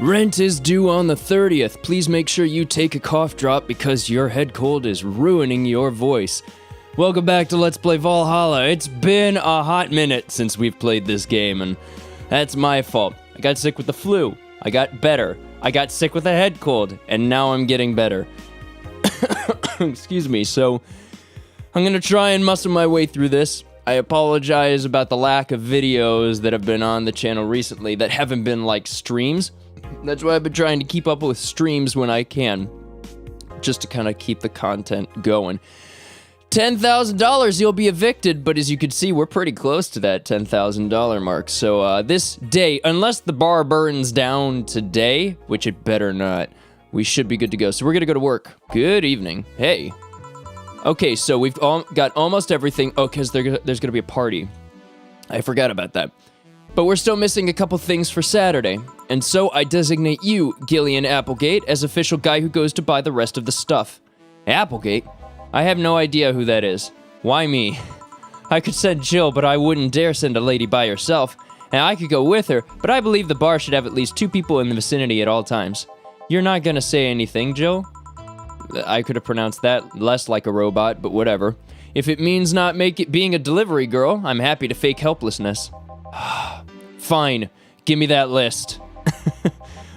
Rent is due on the 30th. Please make sure you take a cough drop because your head cold is ruining your voice. Welcome back to Let's Play Valhalla. It's been a hot minute since we've played this game, and that's my fault. I got sick with the flu. I got better. I got sick with a head cold, and now I'm getting better. Excuse me, so I'm gonna try and muscle my way through this. I apologize about the lack of videos that have been on the channel recently that haven't been like streams. That's why I've been trying to keep up with streams when I can, just to kind of keep the content going. $10,000, you'll be evicted, but as you can see, we're pretty close to that $10,000 mark. So this day, unless the bar burns down today, which it better not, we should be good to go. So we're gonna go to work. Good evening. Hey. Okay, so we've got almost everything. Oh, because there's gonna be a party. I forgot about that. But we're still missing a couple things for Saturday. And so I designate you, Gillian Applegate, as official guy who goes to buy the rest of the stuff. Applegate? I have no idea who that is. Why me? I could send Jill, but I wouldn't dare send a lady by herself. And I could go with her, but I believe the bar should have at least 2 people in the vicinity at all times. You're not gonna say anything, Jill? I could have pronounced that less like a robot, but whatever. If it means not being a delivery girl, I'm happy to fake helplessness. Fine, give me that list.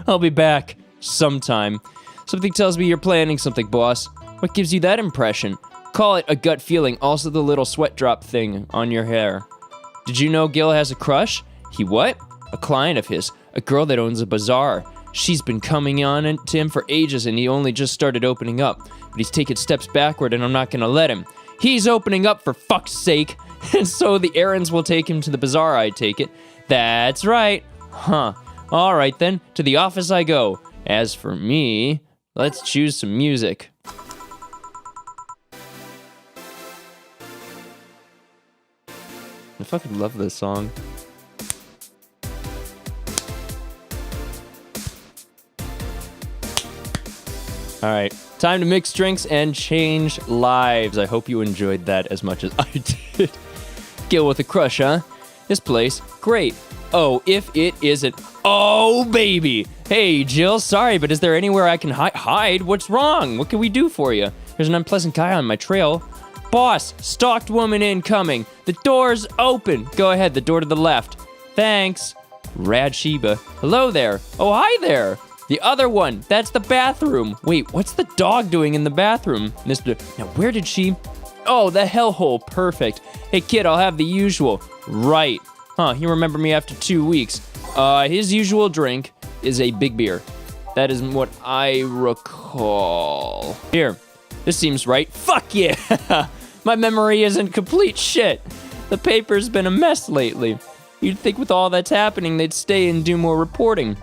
I'll be back sometime. Something tells me you're planning something, boss. What gives you that impression? Call it a gut feeling, also the little sweat drop thing on your hair. Did you know Gil has a crush? He what? A client of his, a girl that owns a bazaar. She's been coming on to him for ages and he only just started opening up. But he's taking steps backward and I'm not gonna let him. He's opening up for fuck's sake. And so the errands will take him to the bazaar, I take it. That's right. Huh. All right then, to the office I go. As for me, let's choose some music. I fucking love this song. All right, time to mix drinks and change lives. I hope you enjoyed that as much as I did. Gil with a crush, huh? This place, great. Oh, if it isn't. Oh, baby. Hey, Jill, sorry, but is there anywhere I can hide? What's wrong? What can we do for you? There's an unpleasant guy on my trail. Boss, stalked woman incoming. The door's open. Go ahead, the door to the left. Thanks. Rad Sheba. Hello there. Oh, hi there. The other one, that's the bathroom. Wait, what's the dog doing in the bathroom? Now, where did she? Oh, the hellhole, perfect. Hey, kid, I'll have the usual. Right. Huh, you remember me after 2 weeks. His usual drink is a big beer. That isn't what I recall. Here, this seems right. Fuck yeah! My memory isn't complete shit. The paper's been a mess lately. You'd think with all that's happening, they'd stay and do more reporting.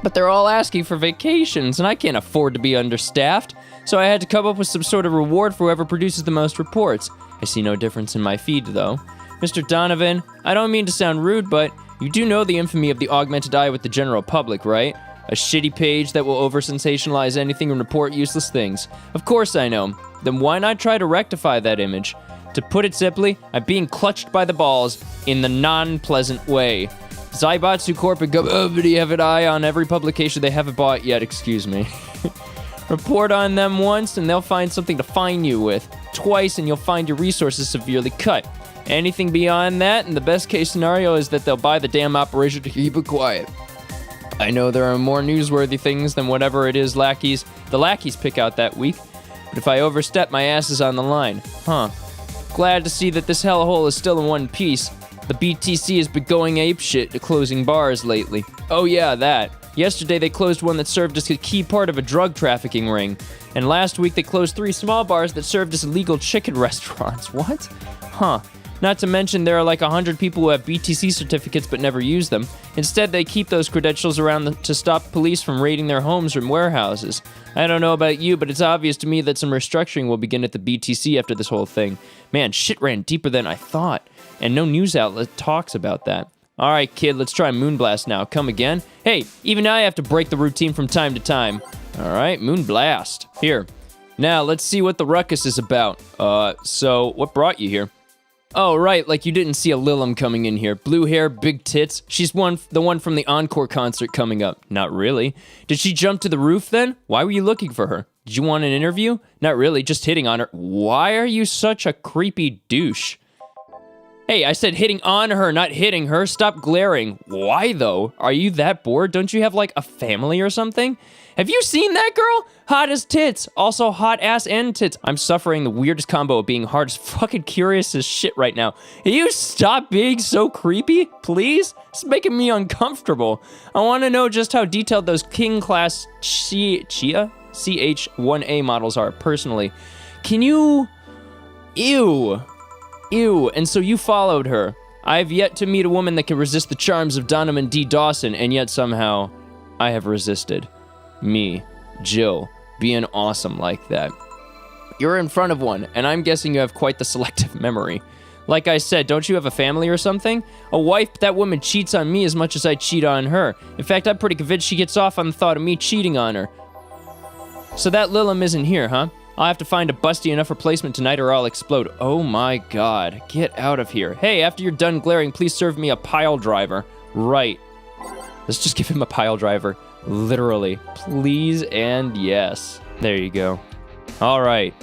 But they're all asking for vacations, and I can't afford to be understaffed. So I had to come up with some sort of reward for whoever produces the most reports. I see no difference in my feed, though. Mr. Donovan, I don't mean to sound rude, but you do know the infamy of the augmented eye with the general public, right? A shitty page that will over-sensationalize anything and report useless things. Of course I know. Then why not try to rectify that image? To put it simply, I'm being clutched by the balls in the non-pleasant way. Zaibatsu Corp and Government have an eye on every publication they haven't bought yet, excuse me. Report on them once and they'll find something to fine you with. Twice and you'll find your resources severely cut. Anything beyond that, and the best case scenario is that they'll buy the damn operation to keep it quiet. I know there are more newsworthy things than whatever it is the lackeys pick out that week, but if I overstep, my ass is on the line. Huh. Glad to see that this hellhole is still in one piece. The BTC has been going apeshit to closing bars lately. Oh yeah, that. Yesterday they closed one that served as a key part of a drug trafficking ring. And last week they closed 3 small bars that served as illegal chicken restaurants. What? Huh. Not to mention there are like 100 people who have BTC certificates but never use them. Instead, they keep those credentials around to stop police from raiding their homes or warehouses. I don't know about you, but it's obvious to me that some restructuring will begin at the BTC after this whole thing. Man, shit ran deeper than I thought. And no news outlet talks about that. All right, kid, let's try Moonblast now. Come again? Hey, even I have to break the routine from time to time. All right, Moonblast. Here. Now, let's see what the ruckus is about. So, what brought you here? Oh, right, like you didn't see a Lilum coming in here. Blue hair, big tits. She's the one from the Encore concert coming up. Not really. Did she jump to the roof then? Why were you looking for her? Did you want an interview? Not really, just hitting on her. Why are you such a creepy douche? Hey, I said hitting on her, not hitting her. Stop glaring. Why, though? Are you that bored? Don't you have, like, a family or something? Have you seen that girl? Hot as tits. Also hot ass and tits. I'm suffering the weirdest combo of being hard as fucking curious as shit right now. Can you stop being so creepy, please? It's making me uncomfortable. I want to know just how detailed those King class CH1A models are, personally. Can you... Ew. Ew, and so you followed her. I've yet to meet a woman that can resist the charms of Donovan D. Dawson, and yet somehow I have resisted. Me, Jill, being awesome like that. You're in front of one, and I'm guessing you have quite the selective memory. Like I said, don't you have a family or something? A wife, but that woman cheats on me as much as I cheat on her. In fact, I'm pretty convinced she gets off on the thought of me cheating on her. So that Lilum isn't here, huh? I'll have to find a busty enough replacement tonight or I'll explode. Oh my god. Get out of here. Hey, after you're done glaring, please serve me a pile driver. Right. Let's just give him a pile driver. Literally. Please and yes. There you go. Alright.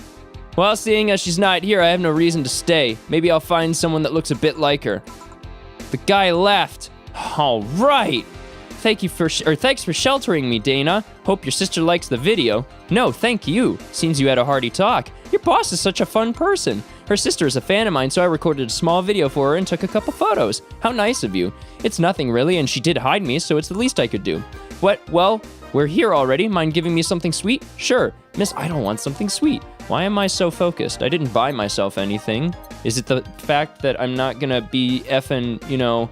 Well, seeing as she's not here, I have no reason to stay. Maybe I'll find someone that looks a bit like her. The guy left. Alright. Thanks for sheltering me, Dana. Hope your sister likes the video. No, thank you. Seems you had a hearty talk. Your boss is such a fun person. Her sister is a fan of mine, so I recorded a small video for her and took a couple photos. How nice of you. It's nothing really, and she did hide me, so it's the least I could do. What? Well, we're here already. Mind giving me something sweet? Sure. Miss, I don't want something sweet. Why am I so focused? I didn't buy myself anything. Is it the fact that I'm not gonna be effing,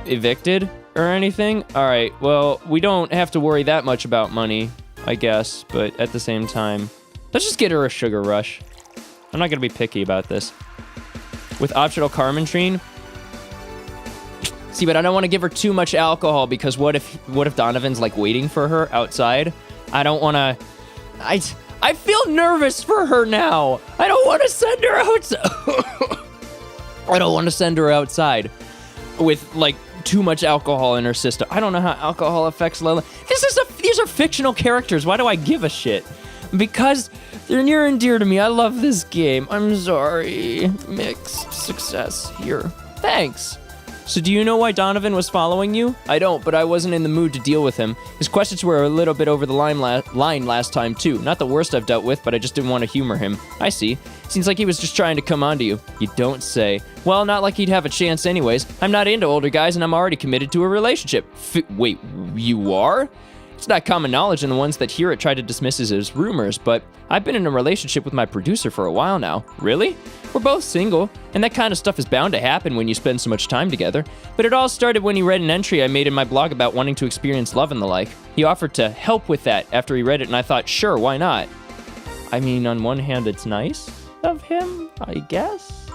evicted? Or anything? Alright, well, we don't have to worry that much about money, I guess, but at the same time, let's just get her a sugar rush. I'm not gonna be picky about this. With optional Carmentrine? See, but I don't want to give her too much alcohol because what if Donovan's like waiting for her outside? I don't want to... I feel nervous for her now. I don't want to send her outside. I don't want to send her outside with like too much alcohol in her system. I don't know how alcohol affects Lila. These are fictional characters. Why do I give a shit? Because they're near and dear to me. I love this game. I'm sorry. Mixed success here. Thanks. So do you know why Donovan was following you? I don't, but I wasn't in the mood to deal with him. His questions were a little bit over the line last time, too. Not the worst I've dealt with, but I just didn't want to humor him. I see. Seems like he was just trying to come onto you. You don't say. Well, not like he'd have a chance anyways. I'm not into older guys, and I'm already committed to a relationship. Wait, you are? It's not common knowledge, and the ones that hear it try to dismiss it as rumors, but I've been in a relationship with my producer for a while now. Really? We're both single, and that kind of stuff is bound to happen when you spend so much time together. But it all started when he read an entry I made in my blog about wanting to experience love and the like. He offered to help with that after he read it, and I thought, sure, why not? I mean, on one hand, it's nice of him, I guess.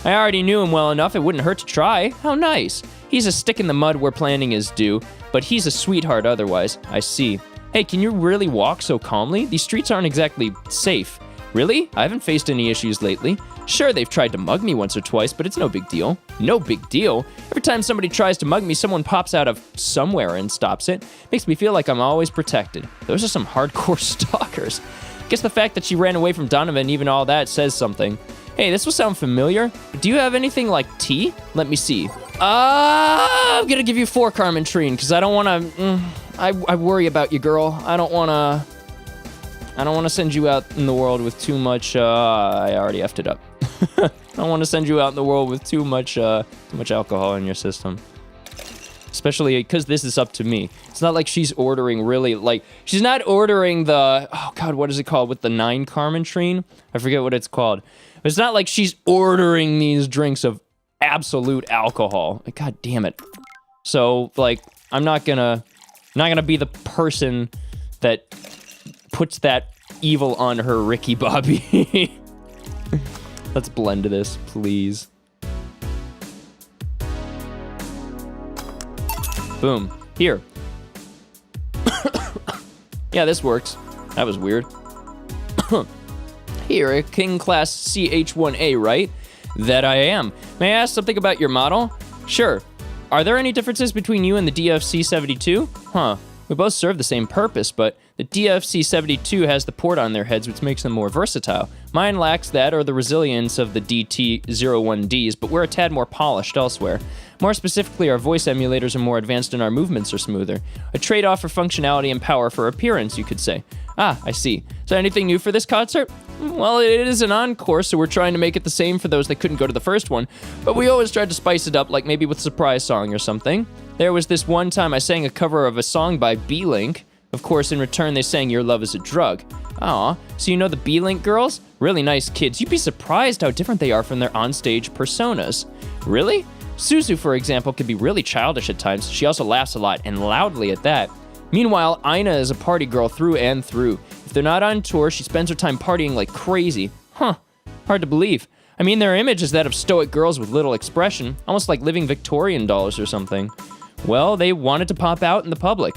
I already knew him well enough, it wouldn't hurt to try. How nice. He's a stick in the mud where planning is due, but he's a sweetheart otherwise. I see. Hey, can you really walk so calmly? These streets aren't exactly safe. Really? I haven't faced any issues lately. Sure, they've tried to mug me once or twice, but it's no big deal. No big deal? Every time somebody tries to mug me, someone pops out of somewhere and stops it. Makes me feel like I'm always protected. Those are some hardcore stalkers. Guess the fact that she ran away from Donovan, even all that, says something. Hey, this will sound familiar. Do you have anything like tea? Let me see. I'm gonna give you 4 Carmentrine, because I don't want to... I worry about you, girl. I don't want to send you out in the world with too much... I already effed it up. I don't want to send you out in the world with too much alcohol in your system. Especially because this is up to me. It's not like she's ordering really, like... She's not ordering the... Oh, God, what is it called? With the 9 Carmentrine? I forget what it's called. It's not like she's ordering these drinks of absolute alcohol. God damn it. So, like, I'm not gonna be the person that puts that evil on her, Ricky Bobby. Let's blend this, please. Boom. Here. Yeah, this works. That was weird. Here, a King Class CH1A, right? That I am. May I ask something about your model? Sure. Are there any differences between you and the DFC-72? Huh. We both serve the same purpose, but the DFC-72 has the port on their heads, which makes them more versatile. Mine lacks that or the resilience of the DT-01Ds, but we're a tad more polished elsewhere. More specifically, our voice emulators are more advanced and our movements are smoother. A trade-off for functionality and power for appearance, you could say. Ah, I see. So anything new for this concert? Well, it is an encore, so we're trying to make it the same for those that couldn't go to the first one, but we always tried to spice it up, like maybe with a surprise song or something. There was this one time I sang a cover of a song by B-Link. Of course, in return, they sang Your Love is a Drug. Aw, so you know the B-Link girls? Really nice kids. You'd be surprised how different they are from their onstage personas. Really? Suzu, for example, can be really childish at times. She also laughs a lot, and loudly at that. Meanwhile, Ina is a party girl through and through. If they're not on tour, she spends her time partying like crazy. Huh, hard to believe. I mean, their image is that of stoic girls with little expression, almost like living Victorian dolls or something. Well, they wanted to pop out in the public.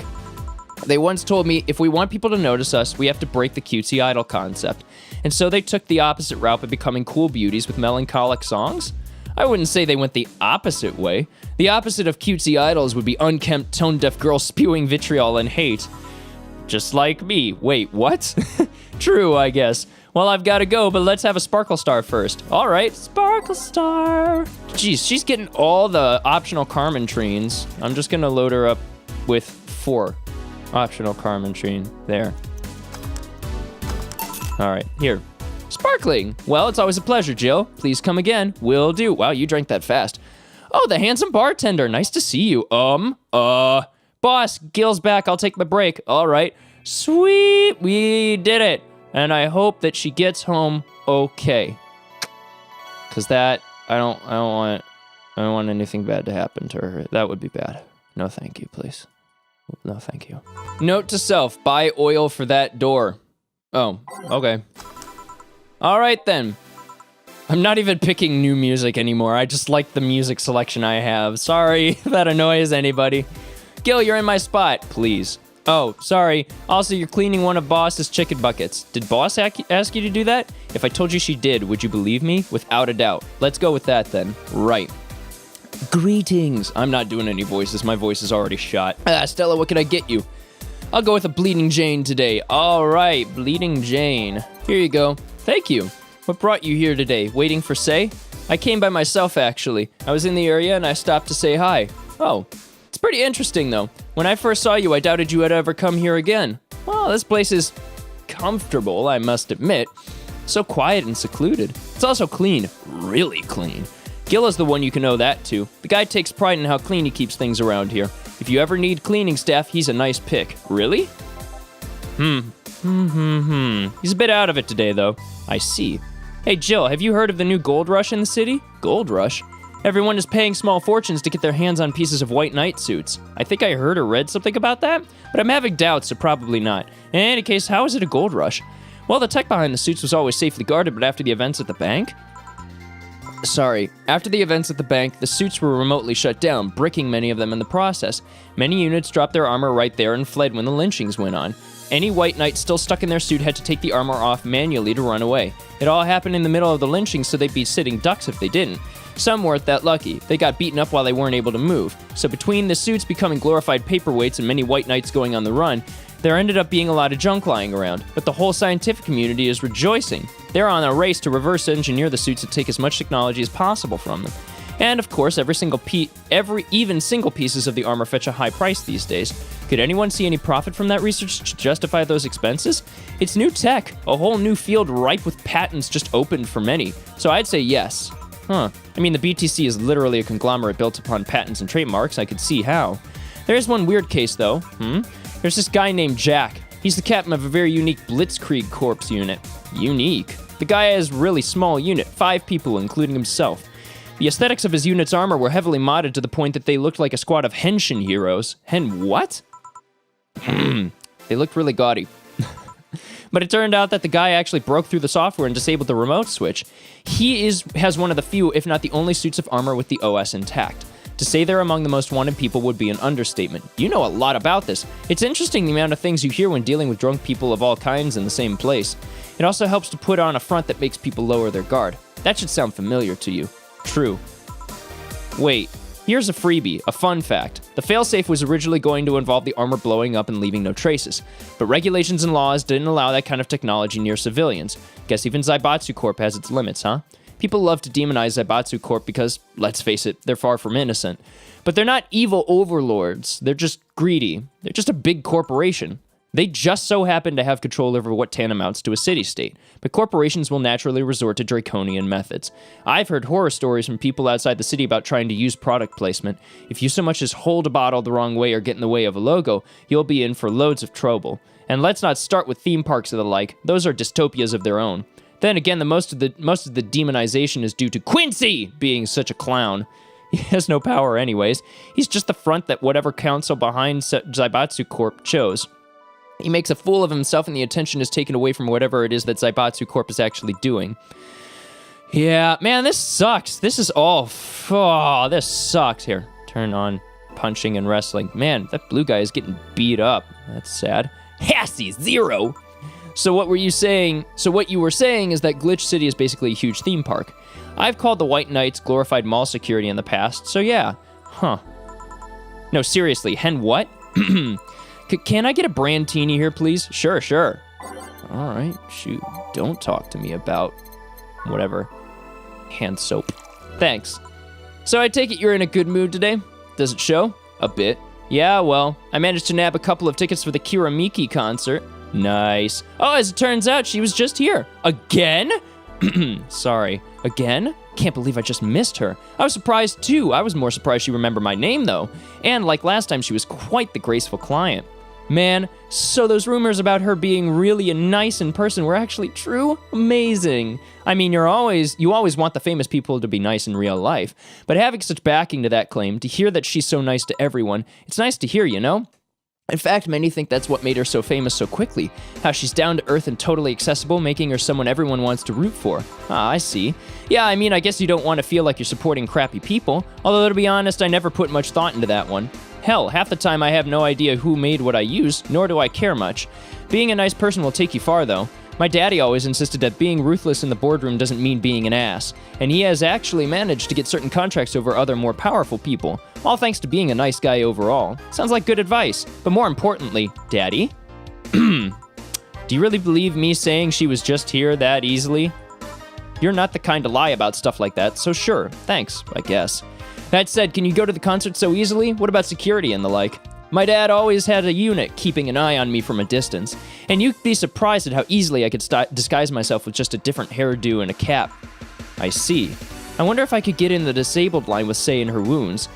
They once told me, if we want people to notice us, we have to break the cutesy idol concept. And so they took the opposite route by becoming cool beauties with melancholic songs? I wouldn't say they went the opposite way. The opposite of cutesy idols would be unkempt, tone-deaf girls spewing vitriol and hate. Just like me. Wait, what? True, I guess. Well, I've got to go, but let's have a Sparkle Star first. All right, Sparkle Star. Jeez, she's getting all the optional Carmen Treens. I'm just going to load her up with 4 optional Carmen Treen. There. All right, here. Sparkling. Well, it's always a pleasure, Jill. Please come again. Will do. Wow, you drank that fast. Oh, the handsome bartender. Nice to see you. Boss, Gil's back. I'll take my break. All right. Sweet. We did it. And I hope that she gets home okay. Cause that I don't want anything bad to happen to her. That would be bad. No, thank you, please. No, thank you. Note to self: buy oil for that door. Oh, okay. All right then. I'm not even picking new music anymore. I just like the music selection I have. Sorry if that annoys anybody. Gil, you're in my spot, please. Oh, sorry. Also, you're cleaning one of Boss's chicken buckets. Did Boss ask you to do that? If I told you she did, would you believe me? Without a doubt. Let's go with that then. Right. Greetings. I'm not doing any voices. My voice is already shot. Stella, what can I get you? I'll go with a Bleeding Jane today. All right, Bleeding Jane. Here you go. Thank you. What brought you here today? Waiting for Say? I came by myself, actually. I was in the area and I stopped to say hi. Oh, it's pretty interesting, though. When I first saw you, I doubted you had ever come here again. Well, this place is comfortable, I must admit. So quiet and secluded. It's also clean. Really clean. Gil is the one you can owe that to. The guy takes pride in how clean he keeps things around here. If you ever need cleaning staff, he's a nice pick. Really? He's a bit out of it today, though. I see. Hey, Jill, have you heard of the new gold rush in the city? Gold rush? Everyone is paying small fortunes to get their hands on pieces of white knight suits. I think I heard or read something about that, but I'm having doubts, so probably not. In any case, how is it a gold rush? Well, the tech behind the suits was always safely guarded, but after the events at the bank? After the events at the bank, the suits were remotely shut down, bricking many of them in the process. Many units dropped their armor right there and fled when the lynchings went on. Any white knight still stuck in their suit had to take the armor off manually to run away. It all happened in the middle of the lynching, so they'd be sitting ducks if they didn't. Some weren't that lucky. They got beaten up while they weren't able to move. So between the suits becoming glorified paperweights and many white knights going on the run, there ended up being a lot of junk lying around. But the whole scientific community is rejoicing. They're on a race to reverse engineer the suits to take as much technology as possible from them. And of course, even single pieces of the armor fetch a high price these days. Could anyone see any profit from that research to justify those expenses? It's new tech, a whole new field ripe with patents just opened for many. So I'd say yes. I mean, the BTC is literally a conglomerate built upon patents and trademarks. I could see how. There's one weird case, though. There's this guy named Jack. He's the captain of a very unique Blitzkrieg Corps unit. Unique? The guy has a really small unit, 5 people, including himself. The aesthetics of his unit's armor were heavily modded to the point that they looked like a squad of henshin heroes. What? They looked really gaudy. But it turned out that the guy actually broke through the software and disabled the remote switch. He has one of the few, if not the only, suits of armor with the OS intact. To say they're among the most wanted people would be an understatement. You know a lot about this. It's interesting the amount of things you hear when dealing with drunk people of all kinds in the same place. It also helps to put on a front that makes people lower their guard. That should sound familiar to you. True. Wait, here's a freebie, a fun fact. The failsafe was originally going to involve the armor blowing up and leaving no traces, but regulations and laws didn't allow that kind of technology near civilians. Guess even Zaibatsu Corp has its limits, huh? People love to demonize Zaibatsu Corp because, let's face it, they're far from innocent. But they're not evil overlords, they're just greedy. They're just a big corporation. They just so happen to have control over what tantamounts to a city-state, but corporations will naturally resort to draconian methods. I've heard horror stories from people outside the city about trying to use product placement. If you so much as hold a bottle the wrong way or get in the way of a logo, you'll be in for loads of trouble. And let's not start with theme parks and the like. Those are dystopias of their own. Then again, most of the demonization is due to Quincy being such a clown. He has no power anyways. He's just the front that whatever council behind Zaibatsu Corp chose. He makes a fool of himself and the attention is taken away from whatever it is that Zaibatsu Corp is actually doing. Yeah, man, this sucks. This is all... Oh, this sucks. Here, turn on punching and wrestling. Man, that blue guy is getting beat up. That's sad. Hassy, 0! So what you were saying is that Glitch City is basically a huge theme park. I've called the White Knights glorified mall security in the past, so yeah. Huh. No, seriously, hen what? Can I get a Brandtini here, please? Sure. All right, shoot. Don't talk to me about whatever. Hand soap. Thanks. So I take it you're in a good mood today? Does it show? A bit. Yeah, well, I managed to nab a couple of tickets for the Kira Miki concert. Nice. Oh, as it turns out, she was just here. Again? Sorry. Again? Can't believe I just missed her. I was surprised, too. I was more surprised she remembered my name, though. And like last time, she was quite the graceful client. Man, so those rumors about her being really nice in person were actually true? Amazing. I mean, you always want the famous people to be nice in real life, but having such backing to that claim, to hear that she's so nice to everyone, it's nice to hear, you know? In fact, many think that's what made her so famous so quickly, how she's down to earth and totally accessible, making her someone everyone wants to root for. Ah, I see. Yeah, I mean, I guess you don't want to feel like you're supporting crappy people, although to be honest, I never put much thought into that one. Hell, half the time I have no idea who made what I use, nor do I care much. Being a nice person will take you far, though. My daddy always insisted that being ruthless in the boardroom doesn't mean being an ass, and he has actually managed to get certain contracts over other more powerful people, all thanks to being a nice guy overall. Sounds like good advice, but more importantly, Daddy? Do you really believe me saying she was just here that easily? You're not the kind to lie about stuff like that, so sure, thanks, I guess. That said, can you go to the concert so easily? What about security and the like? My dad always had a unit keeping an eye on me from a distance, and you'd be surprised at how easily I could disguise myself with just a different hairdo and a cap. I see. I wonder if I could get in the disabled line with Sei and her wounds.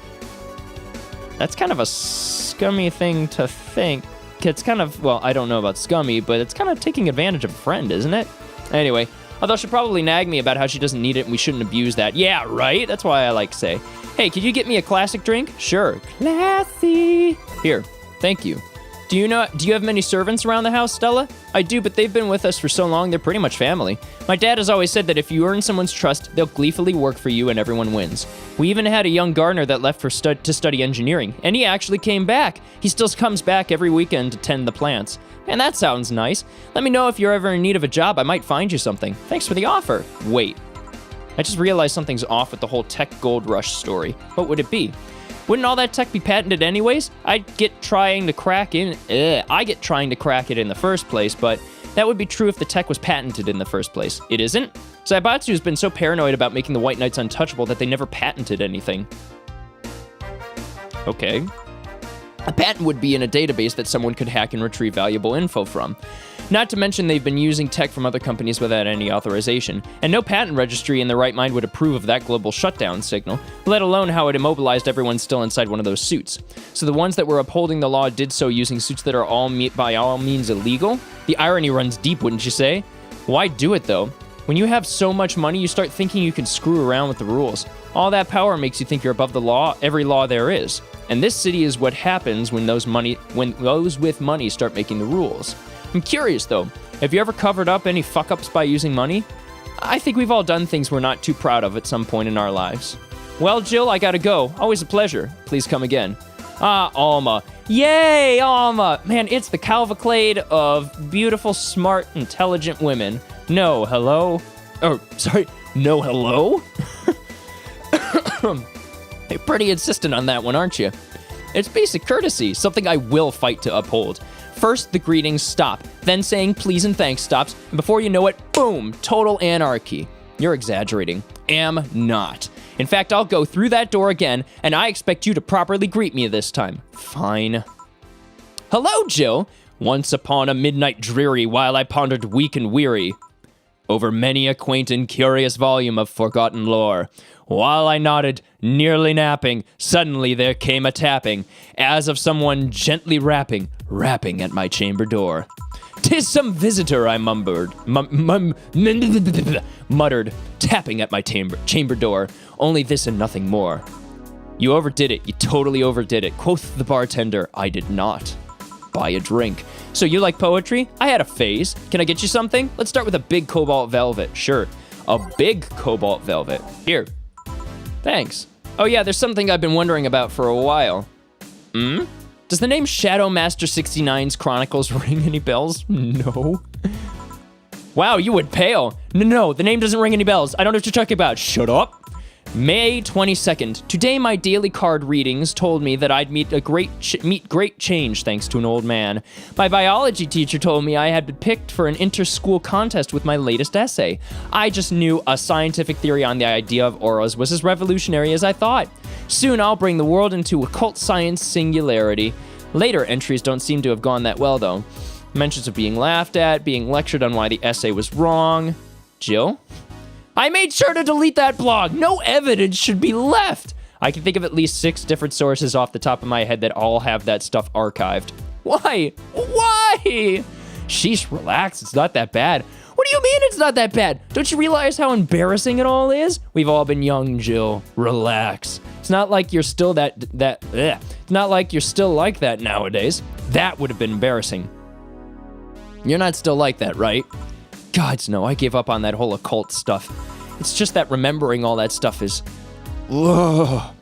That's kind of a scummy thing to think. It's kind of, well, I don't know about scummy, but it's kind of taking advantage of a friend, isn't it? Anyway, although she'll probably nag me about how she doesn't need it and we shouldn't abuse that. Yeah, right? That's why I like Sei. Hey, could you get me a classic drink? Sure. Classy. Here, thank you. Do you have many servants around the house, Stella? I do, but they've been with us for so long, they're pretty much family. My dad has always said that if you earn someone's trust, they'll gleefully work for you and everyone wins. We even had a young gardener that left to study engineering, and he actually came back. He still comes back every weekend to tend the plants. And that sounds nice. Let me know if you're ever in need of a job. I might find you something. Thanks for the offer. Wait. I just realized something's off with the whole tech gold rush story. What would it be? Wouldn't all that tech be patented anyways? I get trying to crack it in the first place, but that would be true if the tech was patented in the first place. It isn't? Zaibatsu's been so paranoid about making the White Knights untouchable that they never patented anything. Okay. A patent would be in a database that someone could hack and retrieve valuable info from. Not to mention they've been using tech from other companies without any authorization, and no patent registry in their right mind would approve of that global shutdown signal, let alone how it immobilized everyone still inside one of those suits. So the ones that were upholding the law did so using suits that are by all means illegal? The irony runs deep, wouldn't you say? Why do it, though? When you have so much money, you start thinking you can screw around with the rules. All that power makes you think you're above the law, every law there is. And this city is what happens when those with money start making the rules. I'm curious, though, have you ever covered up any fuck-ups by using money? I think we've all done things we're not too proud of at some point in our lives. Well, Jill, I gotta go. Always a pleasure. Please come again. Ah, Alma. Yay, Alma! Man, it's the cavalcade of beautiful, smart, intelligent women. No, hello? Oh, sorry. No hello? You're pretty insistent on that one, aren't you? It's basic courtesy, something I will fight to uphold. First, the greetings stop, then saying please and thanks stops, and before you know it, boom, total anarchy. You're exaggerating. Am not. In fact, I'll go through that door again, and I expect you to properly greet me this time. Fine. Hello, Jill. Once upon a midnight dreary, while I pondered weak and weary over many a quaint and curious volume of forgotten lore. While I nodded, nearly napping, suddenly there came a tapping, as of someone gently rapping at my chamber door. "'Tis some visitor," I muttered, tapping at my chamber door. Only this and nothing more. "You overdid it. You totally overdid it," quoth the bartender. I did not. Buy a drink. "So you like poetry? I had a phase. Can I get you something? Let's start with a big cobalt velvet." "Sure. A big cobalt velvet. Here." "Thanks. Oh yeah, there's something I've been wondering about for a while." Does the name Shadow Master 69's Chronicles ring any bells? No. Wow, you would pale. No, the name doesn't ring any bells. I don't know what you're talking about. Shut up. May 22nd. Today, my daily card readings told me that I'd meet great change thanks to an old man. My biology teacher told me I had been picked for an inter-school contest with my latest essay. I just knew a scientific theory on the idea of auras was as revolutionary as I thought. Soon, I'll bring the world into occult science singularity. Later entries don't seem to have gone that well, though. Mentions of being laughed at, being lectured on why the essay was wrong. Jill? I made sure to delete that blog. No evidence should be left. I can think of at least 6 different sources off the top of my head that all have that stuff archived. Why? Why? Sheesh, relax. It's not that bad. What do you mean it's not that bad? Don't you realize how embarrassing it all is? We've all been young, Jill. Relax. It's not like you're still It's not like you're still like that nowadays. That would have been embarrassing. You're not still like that, right? Gods, no, I gave up on that whole occult stuff. It's just that remembering all that stuff is... Ugh.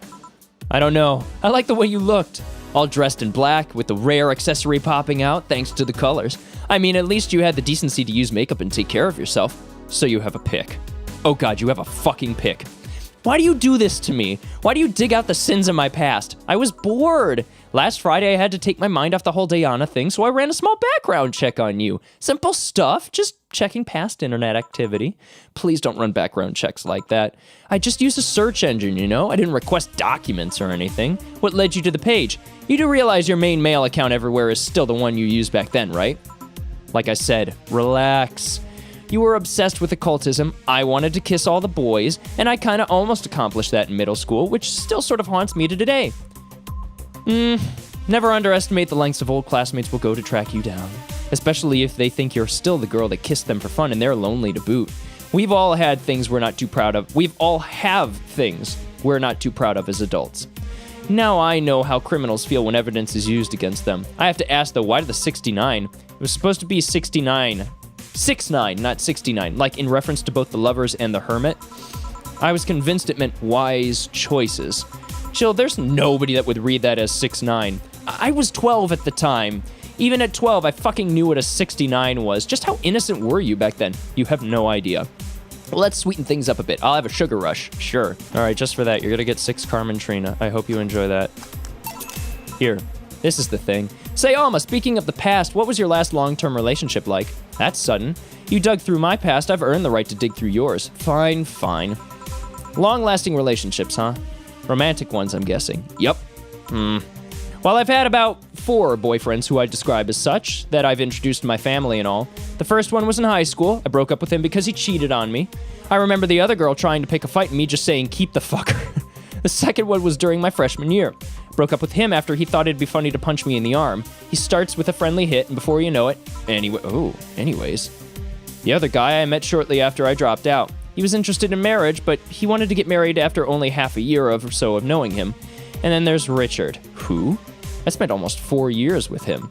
I don't know. I like the way you looked. All dressed in black, with the rare accessory popping out, thanks to the colors. I mean, at least you had the decency to use makeup and take care of yourself. So you have a pick. Oh God, you have a fucking pick. Why do you do this to me? Why do you dig out the sins of my past? I was bored. Last Friday, I had to take my mind off the whole Diana thing, so I ran a small background check on you. Simple stuff, just checking past internet activity. Please don't run background checks like that. I just used a search engine, you know? I didn't request documents or anything. What led you to the page? You do realize your main mail account everywhere is still the one you used back then, right? Like I said, relax. You were obsessed with occultism, I wanted to kiss all the boys, and I kinda almost accomplished that in middle school, which still sort of haunts me to today. Never underestimate the lengths of old classmates will go to track you down. Especially if they think you're still the girl that kissed them for fun and they're lonely to boot. We've all had things we're not too proud of. We've all have things we're not too proud of as adults. Now I know how criminals feel when evidence is used against them. I have to ask though, why the 69? It was supposed to be 69. 6'9", not 69, like in reference to both the lovers and the hermit. I was convinced it meant wise choices. Jill, there's nobody that would read that as 6'9". I was 12 at the time. Even at 12, I fucking knew what a 69 was. Just how innocent were you back then? You have no idea. Let's sweeten things up a bit. I'll have a sugar rush. Sure. All right, just for that, you're gonna get 6 Carmen Trina. I hope you enjoy that. Here, this is the thing. Say, Alma, speaking of the past, what was your last long-term relationship like? That's sudden. You dug through my past, I've earned the right to dig through yours. Fine, fine. Long-lasting relationships, huh? Romantic ones, I'm guessing. Yup. Well, I've had about 4 boyfriends who I describe as such, that I've introduced to my family and all. The first one was in high school. I broke up with him because he cheated on me. I remember the other girl trying to pick a fight and me just saying, keep the fucker. The second one was during my freshman year. Broke up with him after he thought it'd be funny to punch me in the arm. He starts with a friendly hit, and before you know it, anyways. The other guy I met shortly after I dropped out. He was interested in marriage, but he wanted to get married after only half a year or so of knowing him. And then there's Richard. Who? I spent almost 4 years with him.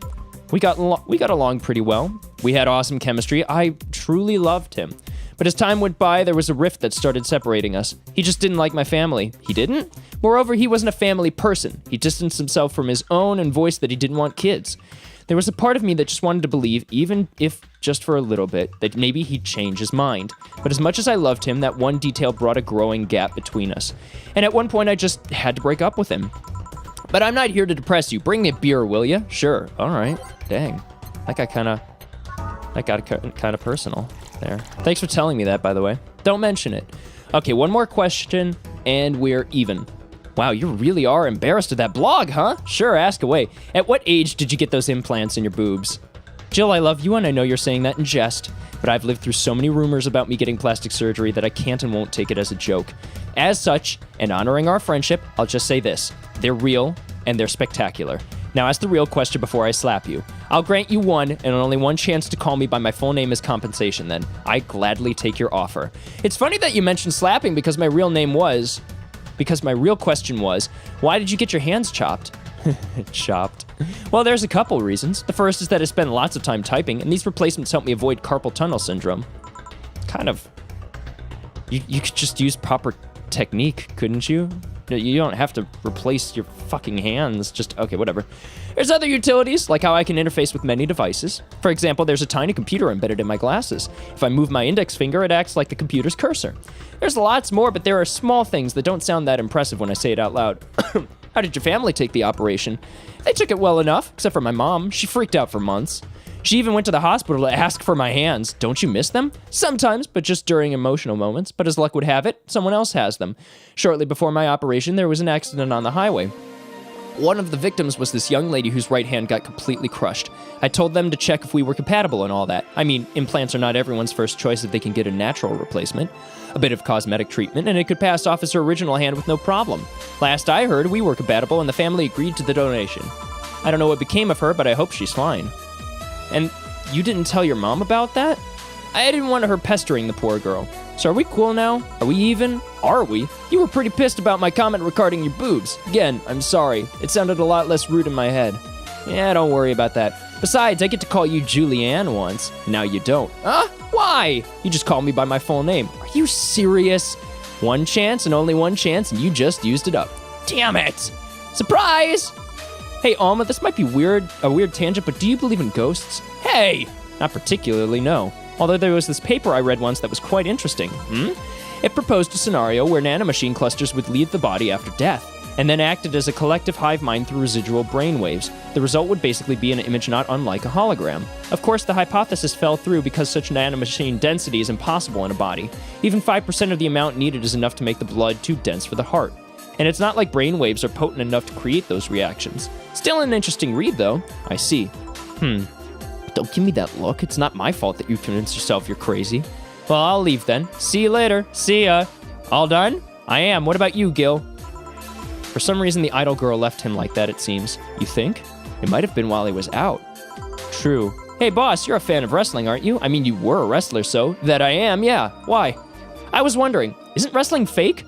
We got along pretty well. We had awesome chemistry. I truly loved him. But as time went by, there was a rift that started separating us. He just didn't like my family. He didn't? Moreover, he wasn't a family person. He distanced himself from his own and voiced that he didn't want kids. There was a part of me that just wanted to believe, even if just for a little bit, that maybe he'd change his mind. But as much as I loved him, that one detail brought a growing gap between us. And at one point, I just had to break up with him. But I'm not here to depress you. Bring me a beer, will ya? Sure. All right. Dang. That got kind of personal there. Thanks for telling me that, by the way. Don't mention it. Okay, one more question, and we're even. Wow, you really are embarrassed of that blog, huh? Sure, ask away. At what age did you get those implants in your boobs? Jill, I love you, and I know you're saying that in jest, but I've lived through so many rumors about me getting plastic surgery that I can't and won't take it as a joke. As such, and honoring our friendship, I'll just say this. They're real, and they're spectacular. Now, ask the real question before I slap you. I'll grant you one, and only one chance to call me by my full name as compensation, then. I gladly take your offer. It's funny that you mentioned slapping because my real question was, why did you get your hands chopped? Chopped. Well, there's a couple reasons. The first is that I spend lots of time typing, and these replacements help me avoid carpal tunnel syndrome. Kind of. You could just use proper technique, couldn't you? You don't have to replace your fucking hands. Okay, whatever. There's other utilities, like how I can interface with many devices. For example, there's a tiny computer embedded in my glasses. If I move my index finger, it acts like the computer's cursor. There's lots more, but there are small things that don't sound that impressive when I say it out loud. How did your family take the operation? They took it well enough, except for my mom. She freaked out for months. She even went to the hospital to ask for my hands. Don't you miss them? Sometimes, but just during emotional moments. But as luck would have it, someone else has them. Shortly before my operation, there was an accident on the highway. One of the victims was this young lady whose right hand got completely crushed. I told them to check if we were compatible and all that. I mean, implants are not everyone's first choice if they can get a natural replacement. A bit of cosmetic treatment, and it could pass off as her original hand with no problem. Last I heard, we were compatible, and the family agreed to the donation. I don't know what became of her, but I hope she's fine. And you didn't tell your mom about that? I didn't want her pestering the poor girl. So are we cool now? Are we even? Are we? You were pretty pissed about my comment regarding your boobs. Again, I'm sorry. It sounded a lot less rude in my head. Yeah, don't worry about that. Besides, I get to call you Julianne once. Now you don't. Huh? Why? You just called me by my full name. Are you serious? One chance and only one chance, and you just used it up. Damn it! Surprise! Hey, Alma, this might be a weird tangent, but do you believe in ghosts? Hey! Not particularly, no. Although there was this paper I read once that was quite interesting. It proposed a scenario where nanomachine clusters would leave the body after death, and then acted as a collective hive mind through residual brainwaves. The result would basically be an image not unlike a hologram. Of course, the hypothesis fell through because such nanomachine density is impossible in a body. Even 5% of the amount needed is enough to make the blood too dense for the heart. And it's not like brainwaves are potent enough to create those reactions. Still an interesting read, though. I see. Don't give me that look. It's not my fault that you convinced yourself you're crazy. Well, I'll leave then. See you later. See ya. All done? I am. What about you, Gil? For some reason, the idol girl left him like that, it seems. You think? It might have been while he was out. True. Hey, boss, you're a fan of wrestling, aren't you? I mean, you were a wrestler, so... That I am, yeah. Why? I was wondering, isn't wrestling fake?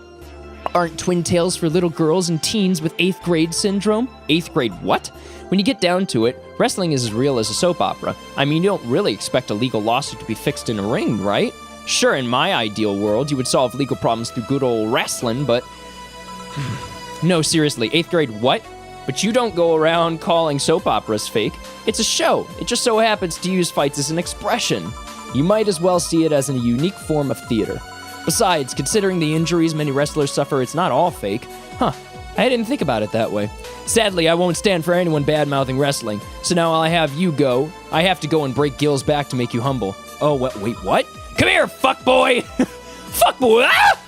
Aren't twin tails for little girls and teens with 8th grade syndrome? 8th grade what? When you get down to it, wrestling is as real as a soap opera. I mean, you don't really expect a legal lawsuit to be fixed in a ring, right? Sure, in my ideal world, you would solve legal problems through good old wrestling, but... No, seriously, 8th grade what? But you don't go around calling soap operas fake. It's a show. It just so happens to use fights as an expression. You might as well see it as a unique form of theater. Besides, considering the injuries many wrestlers suffer, it's not all fake. Huh, I didn't think about it that way. Sadly, I won't stand for anyone bad-mouthing wrestling, so now I'll have you go. I have to go and break Gil's back to make you humble. Oh, wait, what? Come here, fuckboy! Fuckboy! Ah!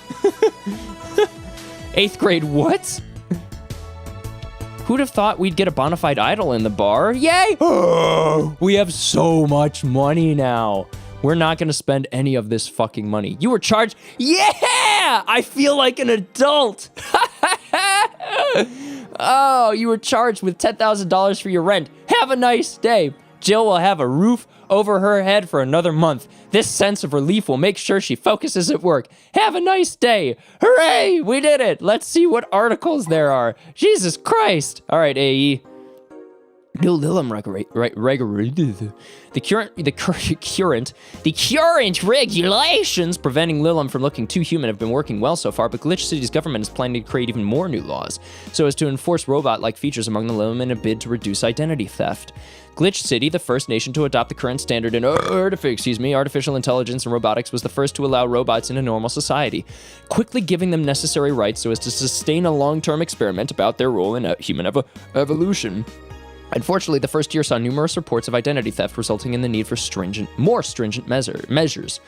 8th grade what? Who'd have thought we'd get a bona fide idol in the bar? Yay! We have so much money now. We're not going to spend any of this fucking money. You were charged? Yeah! I feel like an adult. Oh, you were charged with $10,000 for your rent. Have a nice day. Jill will have a roof over her head for another month. This sense of relief will make sure she focuses at work. Have a nice day. Hooray! We did it. Let's see what articles there are. Jesus Christ. All right, AE. New Lilum the current regulations preventing Lilum from looking too human have been working well so far, but Glitch City's government is planning to create even more new laws so as to enforce robot-like features among the Lilum in a bid to reduce identity theft. Glitch City, the first nation to adopt the current standard in artificial intelligence and robotics, was the first to allow robots into normal society, quickly giving them necessary rights so as to sustain a long-term experiment about their role in human evolution. Unfortunately, the first year saw numerous reports of identity theft, resulting in the need for more stringent measures.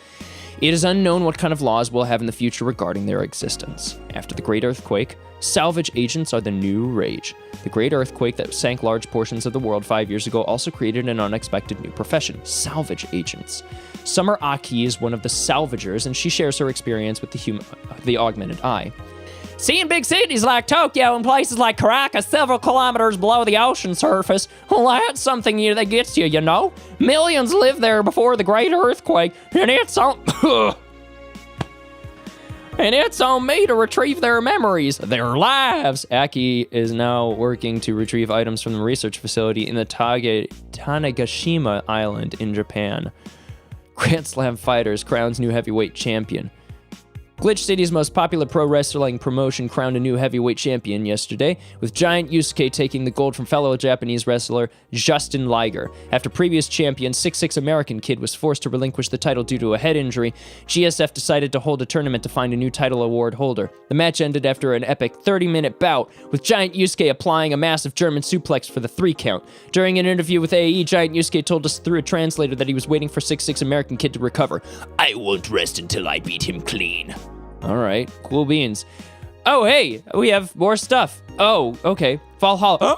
It is unknown what kind of laws we'll have in the future regarding their existence. After the Great Earthquake, salvage agents are the new rage. The Great Earthquake that sank large portions of the world 5 years ago also created an unexpected new profession, salvage agents. Summer Aki is one of the salvagers, and she shares her experience with the augmented eye. Seeing big cities like Tokyo and places like Caracas several kilometers below the ocean surface, well, that's something that gets you, you know? Millions lived there before the Great Earthquake, and it's on... and it's on me to retrieve their memories, their lives. Aki is now working to retrieve items from the research facility in the Tanegashima Island in Japan. Grand Slam Fighters crowns new heavyweight champion. Glitch City's most popular pro wrestling promotion crowned a new heavyweight champion yesterday, with Giant Yusuke taking the gold from fellow Japanese wrestler Justin Liger. After previous champion 6'6" American Kid was forced to relinquish the title due to a head injury, GSF decided to hold a tournament to find a new title award holder. The match ended after an epic 30-minute bout, with Giant Yusuke applying a massive German suplex for the 3 count. During an interview with AE, Giant Yusuke told us through a translator that he was waiting for 6'6" American Kid to recover. I won't rest until I beat him clean. All right, cool beans. Oh, hey, we have more stuff. Oh, okay, Valhalla.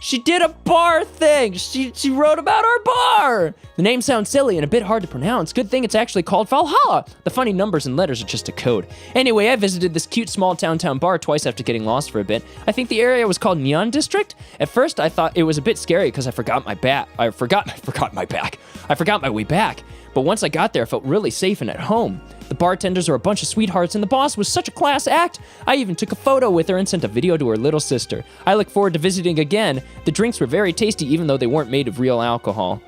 She did a bar thing. She wrote about our bar. The name sounds silly and a bit hard to pronounce. Good thing it's actually called Valhalla. The funny numbers and letters are just a code. Anyway, I visited this cute small town bar twice after getting lost for a bit. I think the area was called Neon District. At first, I thought it was a bit scary because I forgot my way back. But once I got there, I felt really safe and at home. The bartenders are a bunch of sweethearts, and the boss was such a class act. I even took a photo with her and sent a video to her little sister. I look forward to visiting again. The drinks were very tasty, even though they weren't made of real alcohol.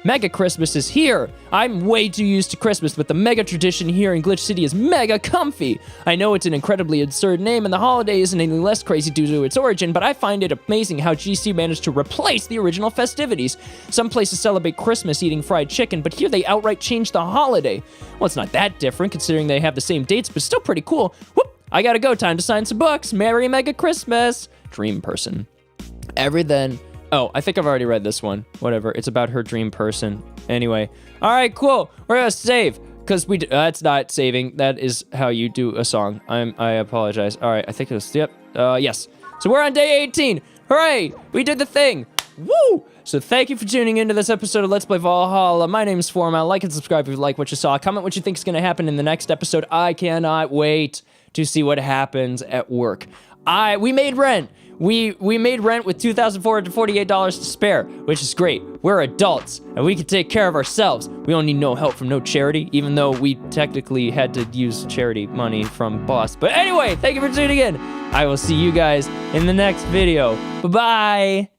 Mega Christmas is here. I'm way too used to Christmas, but the mega tradition here in Glitch City is mega comfy. I know it's an incredibly absurd name, and the holiday isn't any less crazy due to its origin, but I find it amazing how GC managed to replace the original festivities. Some places celebrate Christmas eating fried chicken, but here they outright changed the holiday. Well, it's not that different considering they have the same dates, but still pretty cool. Whoop! I gotta go. Time to sign some books. Merry Mega Christmas. Dream person. Oh, I think I've already read this one. Whatever. It's about her dream person. Anyway. All right, cool. We're gonna save. Because that's not saving. That is how you do a song. I apologize. All right, I think it was, yep. Yes. So we're on day 18. Hooray! We did the thing. Woo! So thank you for tuning into this episode of Let's Play Valhalla. My name is Fourmyle. Like and subscribe if you like what you saw. Comment what you think is going to happen in the next episode. I cannot wait to see what happens at work. We made rent. We made rent with $2,448 to spare, which is great. We're adults, and we can take care of ourselves. We don't need no help from no charity, even though we technically had to use charity money from boss. But anyway, thank you for tuning in. I will see you guys in the next video. Bye-bye.